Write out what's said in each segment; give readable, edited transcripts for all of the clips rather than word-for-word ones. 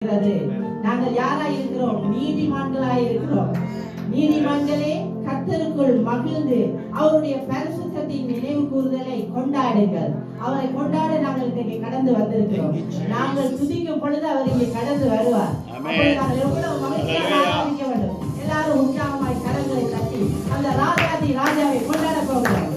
நாங்கள் யாரா இருக்கிறோம்? நீதிமான்களாய் இருக்கிறோம். நீதிமான்களே, கர்த்தருக்குள் மகிழ்ந்து அவருடைய பரிசுத்தத்தின் நினைவு கூறுதலை கொண்டாடுங்கள். அவரை கொண்டாட நாங்கள் இன்றைக்கு கடந்து வந்திருக்கிறோம். நாங்கள் துதிக்கும் பொழுது அவர் இங்கே கடந்து வருவார். நாங்கள் எவ்வளவு மகிழ்ச்சியாக ஆரம்பிக்க வேண்டும். எல்லாரும் உற்சாகமாய் கரங்களை தட்டி அந்த ராஜாதி ராஜாவை கொண்டாட போகிறோம்.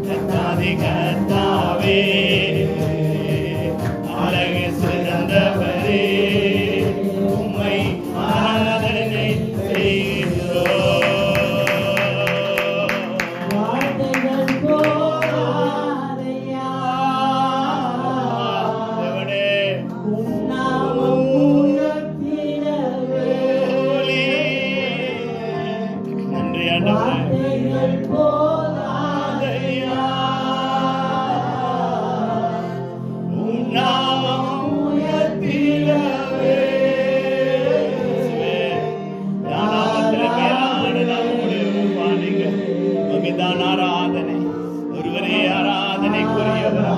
கத்தாதி கத்தாவே அழகு சிறந்தவரே உம்மை ஆராதனை செய்கிறோம். வார்த்தைகள் போதாதையா தேவனே உம் நாமம் உயர்த்திடவே. நன்றி ஆண்டவரே. வார்த்தைகள் போதாதையா உம் நாமம் உயர்த்திடவே. நாமத்திலே மேலானதாக முடிவு பாடுங்க. உமக்குத்தான் ஆராதனை. ஒருவரே ஆராதனைக்குரியவர்.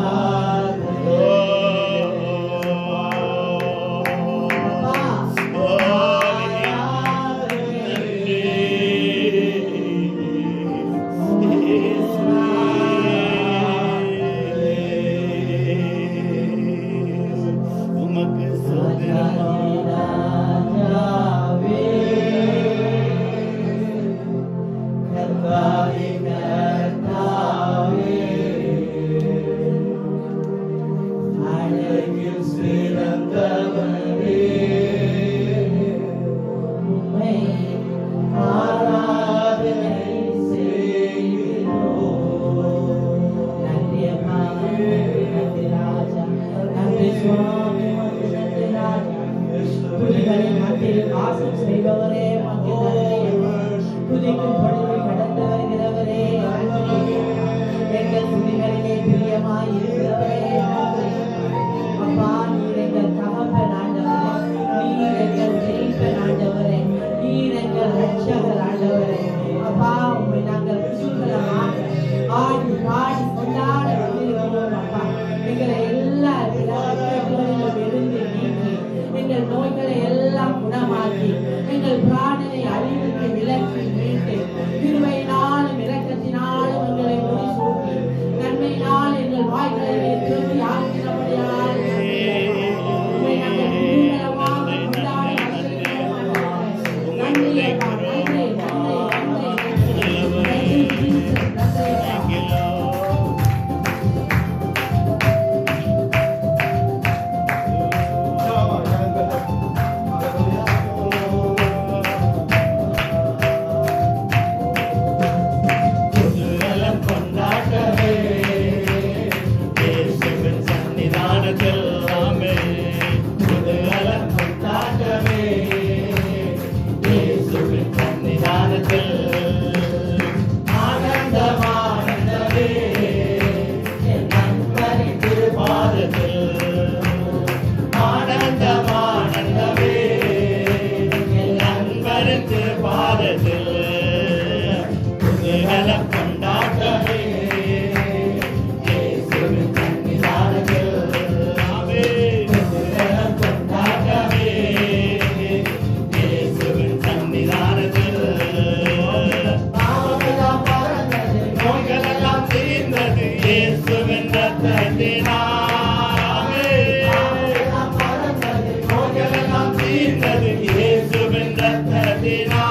உமக்கு சோதரமா துதிகளின் மத்தியில் வாசம் செய்பவரே உமக்கு நன்றி. துதிக்கும் பொழுது கடந்து வருகிறவரே நன்றி. எங்கள் துதிகளிலே பிரியமாய் இருக்கிறவரே நன்றி. அப்பா நீர் எங்கள் தகப்பன் ஆண்டவரே, நீர் எங்கள் ஜெயிப்பன் ஆண்டவரே, நீர் எங்கள் ரட்சகர் ஆண்டவரே. அப்பா உம்மை நாங்கள் குதூகலமாக ஆடி பாடி கொண்டாட வந்திருக்கிறோம். அப்பா எங்களை எல்லா இழப்புகளிலும் இருந்து நீக்கி எங்கள் நோய்களை எல்லாம் குணமாக்கி எங்கள் பிராணனை அழிவுக்கு விலக்கி மீட்டு கிருபையினாலும் இரக்கத்தினாலும் எங்களை முடிசூட்டி நன்மையினால் எங்கள் வாய்களை திரும்பி ஆக்கினபடியால் உம்மை நாங்கள் குதூகலமாக கொண்டாட வந்திருக்கிறோம் ஆண்டவரே. நன்றி அப்பா, நன்றி நன்றி நன்றி நன்றி நன்றி ஜீசஸ், நன்றி அப்பா. குதூகலம் கொண்டாட்டமே இயேசுவின் சன்னிதானத்தில் ஆமென். குதூகலம் கொண்டாட்டமே இயேசுவின் சன்னிதானத்தில் ஆனந்தமானந்தமே என் நண்பரின் திருப்பாதத்தில். ஆனந்தமானந்தமே என் நண்பரின் திருப்பாதத்தில். குதூகலம் கொண்டாட்டமே இயேசுவின் சன்னிதானத்தில் ஆமென். குதூகலம் கொண்டாட்டமே இயேசுவின் சன்னிதானத்தில். பாவமெல்லாம் பறந்தது, நோய்களெல்லாம் தீர்ந்தது இயேசுவின் ரத்தத்தினால். பாவமெல்லாம் பறந்தது, நோய்களெல்லாம் தீர்ந்தது இயேசுவின் ரத்தத்தினால்.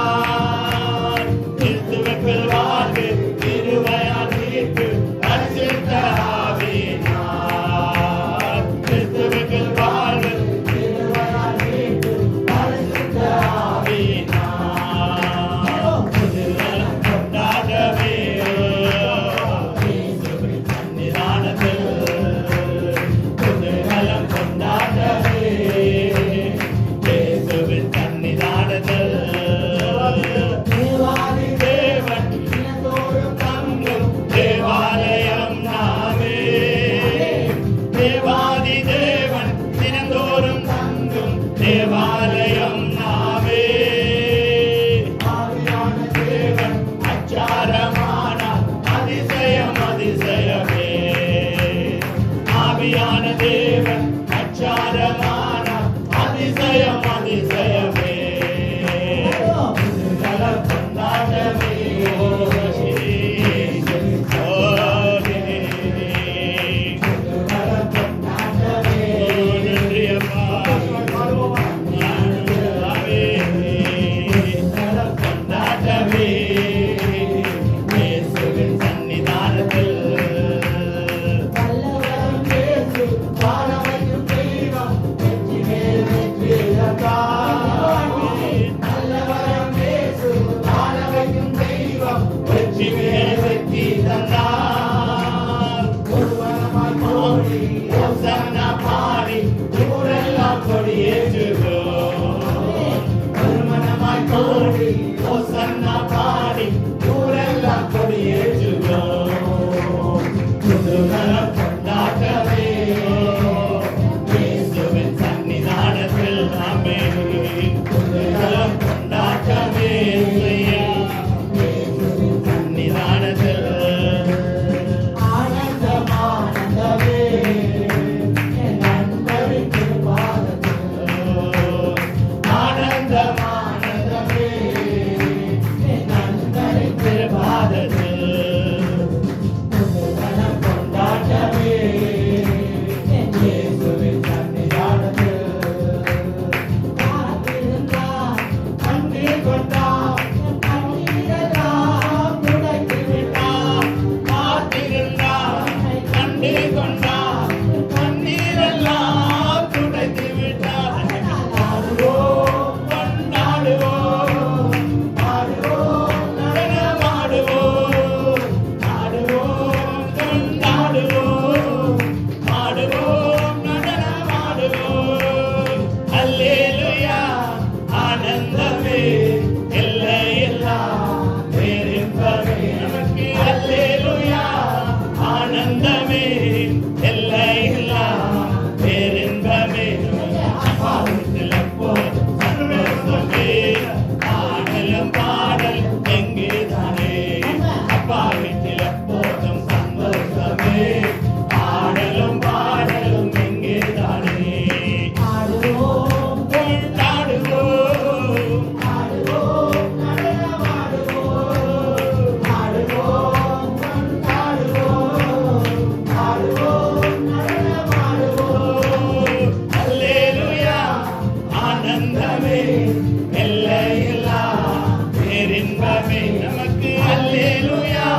பேரின்பமே நமக்கு அல்லேலூயா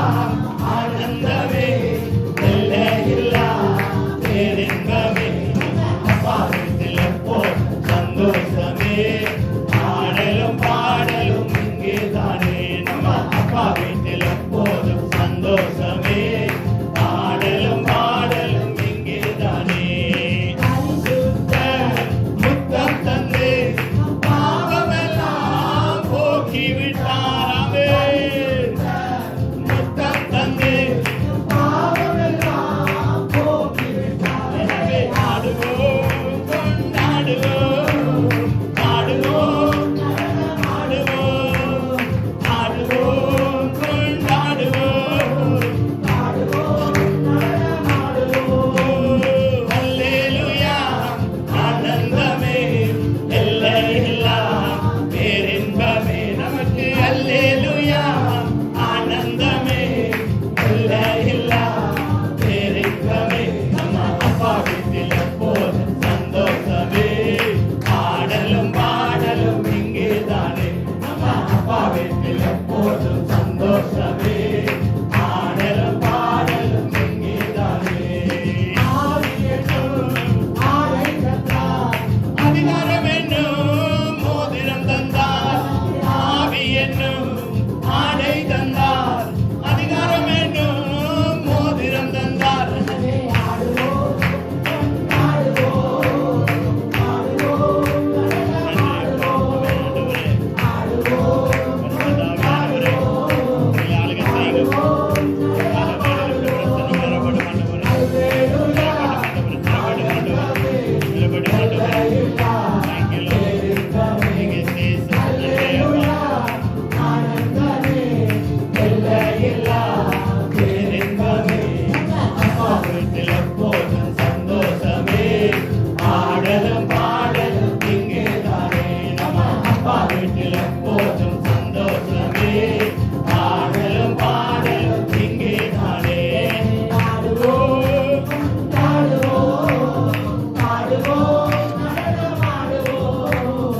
ஆனந்தமே எல்லையில்லா பேரின்பமே அப்பா வீட்டில் எப்போ சந்தோஷமே ஆடலும் பாடலும் இங்கேதானே நம்ம அப்பா வீட்டில் எப்போதும் சந்தோஷமே ஆடலும் பாடலும் இங்கேதானே முத்தம் தந்து பாவமெல்லாம் போக்கி விட்டாராமே முத்தம் தந்து பாவமெல்லாம் போக்கி விட்டார் எனவே ஆடுவோம் கொண்டாடுவோம் ஆடுவோம் ஆடுவோம் ஆடுவோம் கொண்டாடுவோம் அல்லேலூயா ஆனந்தமே எல்லையில்லா பேரின்பமே நமக்கு அல்லேலூயா ஆனந்தமே எல்லையில்லா பேரின்பமே நம்ம அப்பா வீட்டில் எப்போதும் சந்தோஷமே ஆடலும் பாடலும் இங்கேதானே நம்ம அப்பா வீட்டில் எப்போதும் சந்தோஷமே ஆடலும் பாடலும் இங்கேதானே அதிகாரம் என்னும் மோதிரம் தந்தார் ஆவி என்னும் ஆடை தந்தார் அதிகாரம் என்னும் மோதிரம் தந்தார் ஆடலும் பாடலும் இங்கேதானே நம்ம அப்பா வீட்டில் எப்போதும் சந்தோஷமே ஆடலும் பாடலும் இங்கேதானே ஆடுவோம் ஆடுவோம் ஆடுவோம் ஆடுவோம்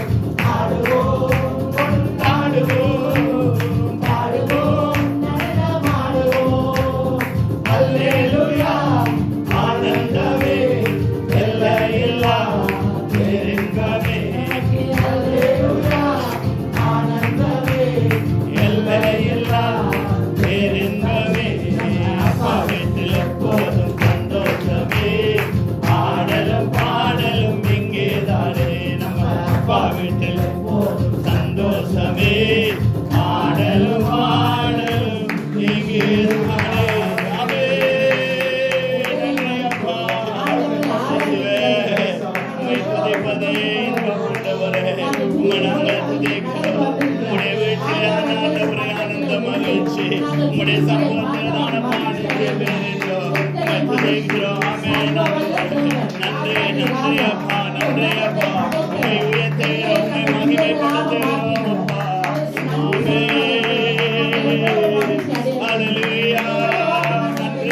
ஆடுவோம் கொண்டாடுவோம் பாடுவோம் ஆடுவோம் அல்லேலூயா ஆனந்தமே எல்லையில்லா பேரின்பமே அல்லேலூயா ஆனந்தமே எல்லையில்லா பேரின்பமே அப்பா வீட்டில் எப்போதும் சந்தோஷமே ஆடலும் பாடலும் இங்கேதானே நம்ம அப்பா வீட்டில் எப்போதும் சந்தோஷமே ஆடலும் பாடலும் இங்கேதானே உம்முடைய சமூகத்திலான பாடத்தை பெறுகிறோம் நன்றி நன்றி அப்பா நன்றி அப்பா உம்மை உயர்த்துகிறோம் உம்மை மகிமைப்படுத்துகிறோம் அப்பா அல்லேலூயா நன்றி அப்பா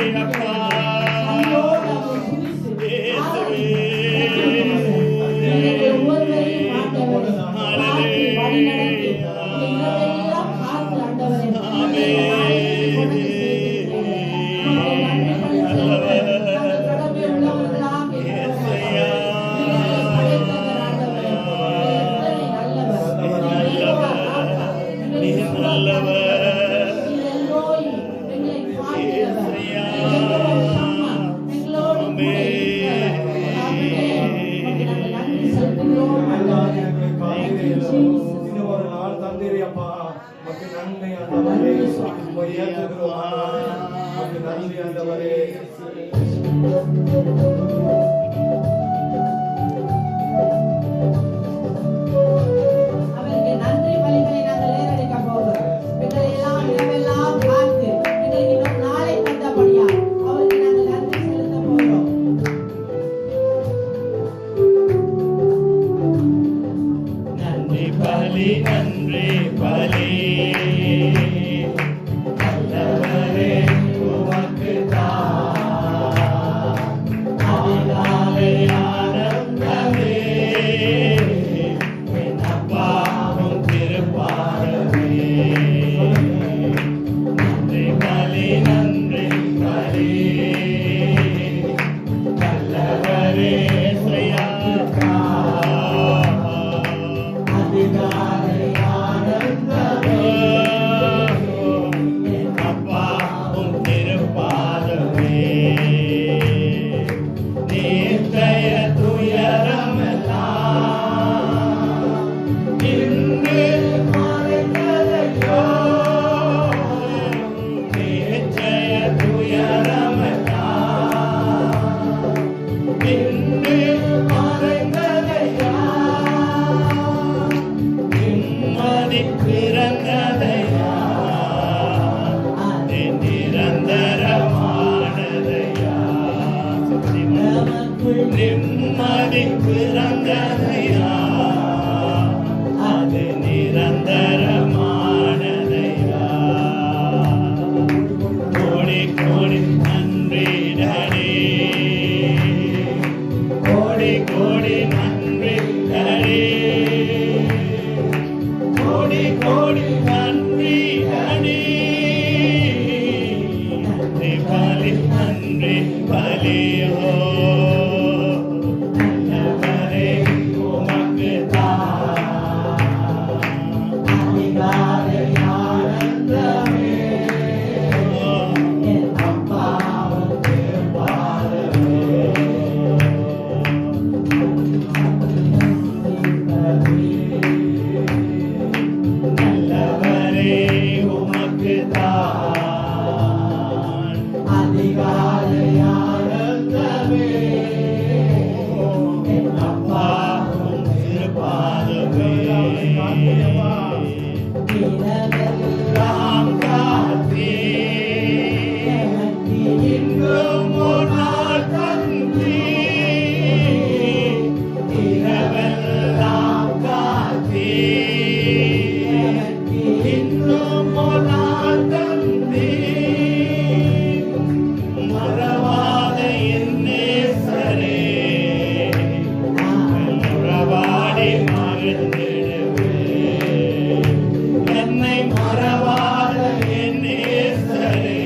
மறவாத என் நேசரே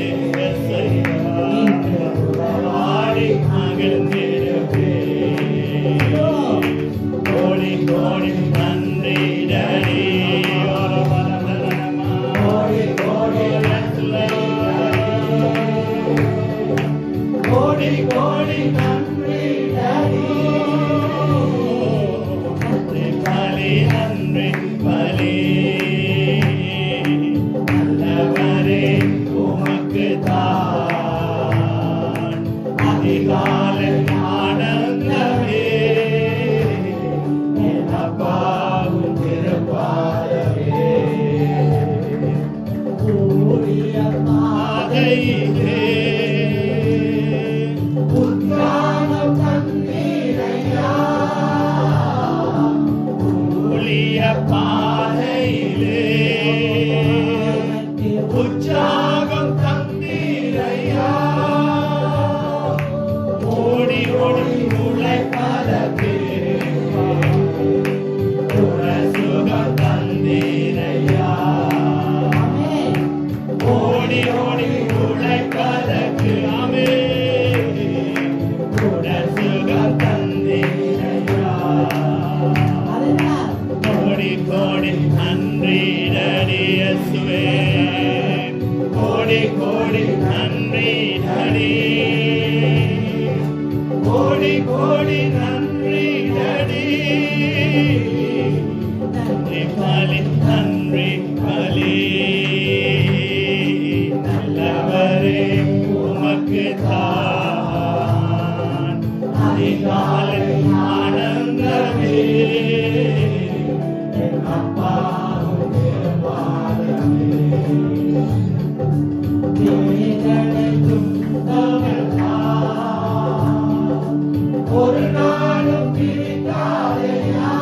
ஆடி மகிழ்ந்திருப்பே கோடி கோடி நன்றி டடி ஒரு வரவரமா கோடி கோடி கோடி கோடி நன்றி டடி பலி நன்றி பலி நல்லவரே உமக்கு தான் அதிகாலை ஆனந்தமே என் அப்பாவும் திருப்பாதமே கூடிய பாதையிலே உற்சாகம் தந்தீரையா கூடிய பாதையிலே உற்சாகம் தந்தீரையா ஓடி ஓடி உழைப்பதற்கு சுகம் தந்தீரையா ஓடி ஓடி உழைப்பதற்கு ஆமே சுகம் தந்தீரையா கோடி கோடி நன்றி டடி இயேசுவே கோடி கோடி நன்றி டடி கோடி கோடி நன்றி டடி நன்றி பலி நன்றி பலி நல்லவரே உமக்கு தான் அதிகாலை ஆனந்தமே என் அப்பாவும் திருப்பாதமே வேதனைக்கும் ஒரு நாளும் பிரிக்காதையா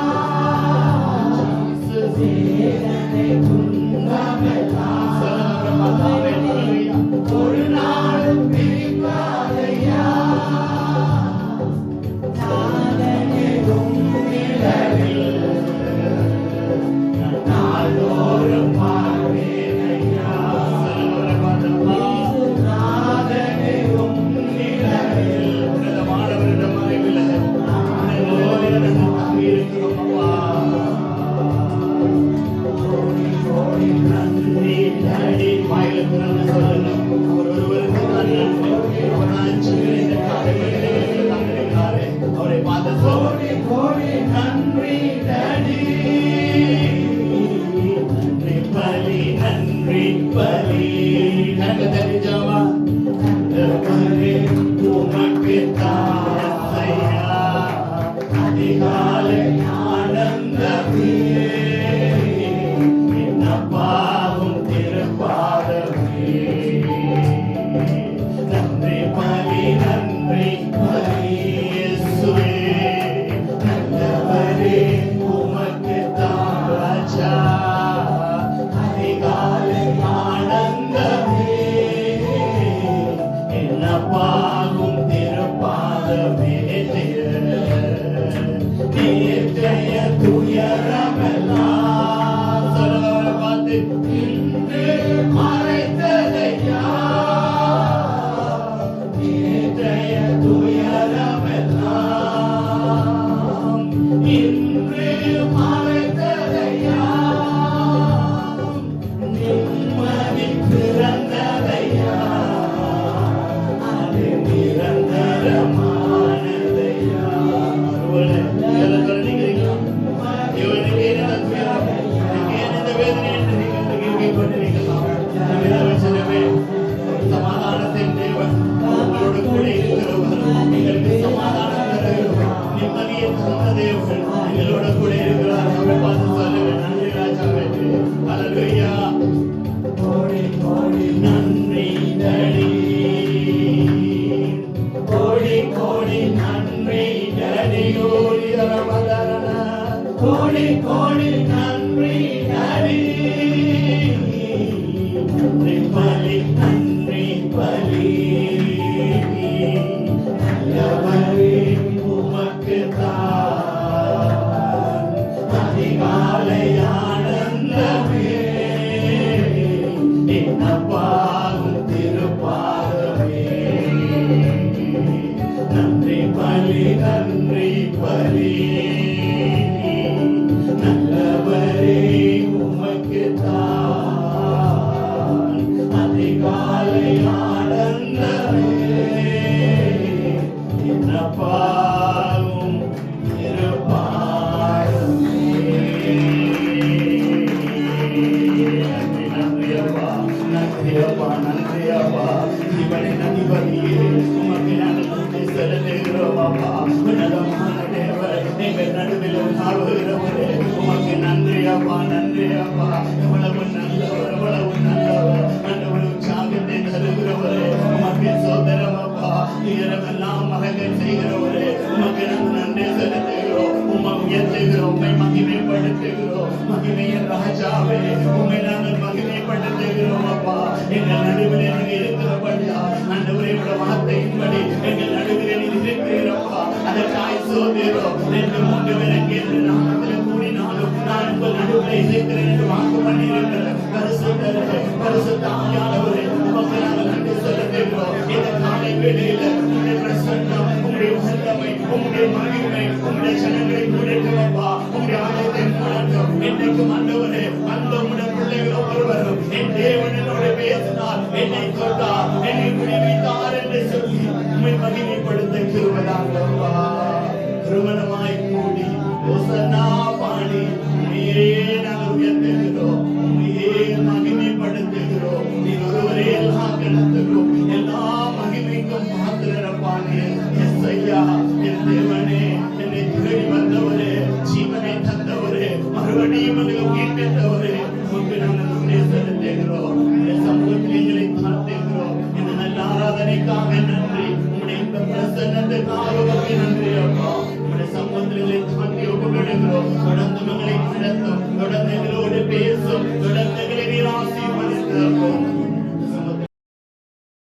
வேதனைக்கும் ஒரு நாளும் பிரிக்காதையா நாள்தோறும் பார்வேனையா நாதனையும் நிழலில் உன்னதமானவரிடமாய் இருக்கிறோம் கோடி கோடி நன்றி டடி வாயில திறந்து சொல்லணும் அவர் ஒருவருக்கு நான் நன்றி அவர் அஞ்சுகிறேன் இந்த காரியங்களை தந்திருக்கிறாரே அவரை பார்த்து கோடி கோடி நன்றி டடி நன்றி பலி நன்றி தெரிஞ்சவா உமக்கு தாசையா அதிகாலை ஆனந்தமே என் அப்பாவும் திருப்பாதமே நன்றி பலி இயேசுவே நல்லவரே உமக்கு தான் ராஜா அதிகாலை ஆனந்தமே என் நன்றியப்பா நன்றியப்பா ஜீவனின் அதிபதியே உமக்கு நாங்கள் நன்றி செலுத்துகிறோம் அப்பா உன்னதமான தேவர் எங்கள் நடுவில் வாழ்கிறவரே உமக்கு நன்றியப்பா நன்றியப்பா எவ்வளவு நல்லவர் எவ்வளவு நல்லவர் நல்லவர் உற்சாகத்தை தருகிறவரே உமக்கு சோதரம் அப்பா இரவெல்லாம் மகங்கள் செய்கிறவரே உமக்கு நாங்கள் நன்றி செலுத்துகிறோம் உம்மை உயர்த்துகிறோம் உம்மை மகிமைப்படுத்துகிறோம் மகிமையின் ராஜாவே உம்மை நாங்கள் மகிமைப்படுத்துகிறோம் அப்பா எங்கள் நடுவில் நீங்க இருக்கிறபடியா ஆண்டவரே உடைய வார்த்தையின்படி எங்கள் நடுவில் நீங்க இருக்கிறப்பா அதற்காய் சோதரம் 2-3 பேருக்கு என்று நாமத்தில் கூடினாலும் நான் உங்கள் நடுவில் இருக்கிறேன் என்று வாக்கு பண்ணியிருக்கிற பரிசுத்த ஆவியானவரே உமக்கு நாங்கள் நன்றி செலுத்துகிறோம் இந்த காலை வேளையில உம்முடைய பிரசன்னம் உம்முடைய வல்லமை உம்முடைய மகிமை உம்முடைய ஜனங்களை கூடிட்டுவப்பா உம்முடைய ஆலயத்தை மூடட்டும் என்றைக்கும் ஆண்டவரே அந்த உம்முடைய பிள்ளைகள் ஒவ்வொருவரும் என் தேவன் என்னோட பேசினார் என்னை தொட்டார் என்னை விடுவித்தார் என்று சொல்லி உம்மை மகிமைப்படுத்த கிருபையாகப்பா திருமணமாய் கூடி ஓசன்னா பாடி உம்மையே நாங்கள் உயர்த்துகிறோம் உம்மையே மகிமைப்படுத்துகிறோம் நீ ஒருவரே எல்லா கணத்துக்கும் எல்லா மகிமைக்கும் பாத்திரப்பானே எஸ் ஐயா என் தேவனே என்னை தேடி வந்தவரே ஜீவனை தந்தவரே மறுபடியும் எங்களை மீட்டெடுத்தவரே உமக்கு நாங்கள் நன்றி செலுத்துகிறோம் இந்த சமூகத்தில் எங்களை தாழ்த்துகிறோம் இந்த நல்ல ஆராதனைக்காக நன்றி உங்களுடைய இந்த பிரசன்னத்துக்காக உமக்கு நன்றி அப்பா உங்களுடைய சமூகத்தில் எங்களை தாழ்த்தி ஒப்புக்கொடுக்கிறோம் தொடர்ந்து எங்களை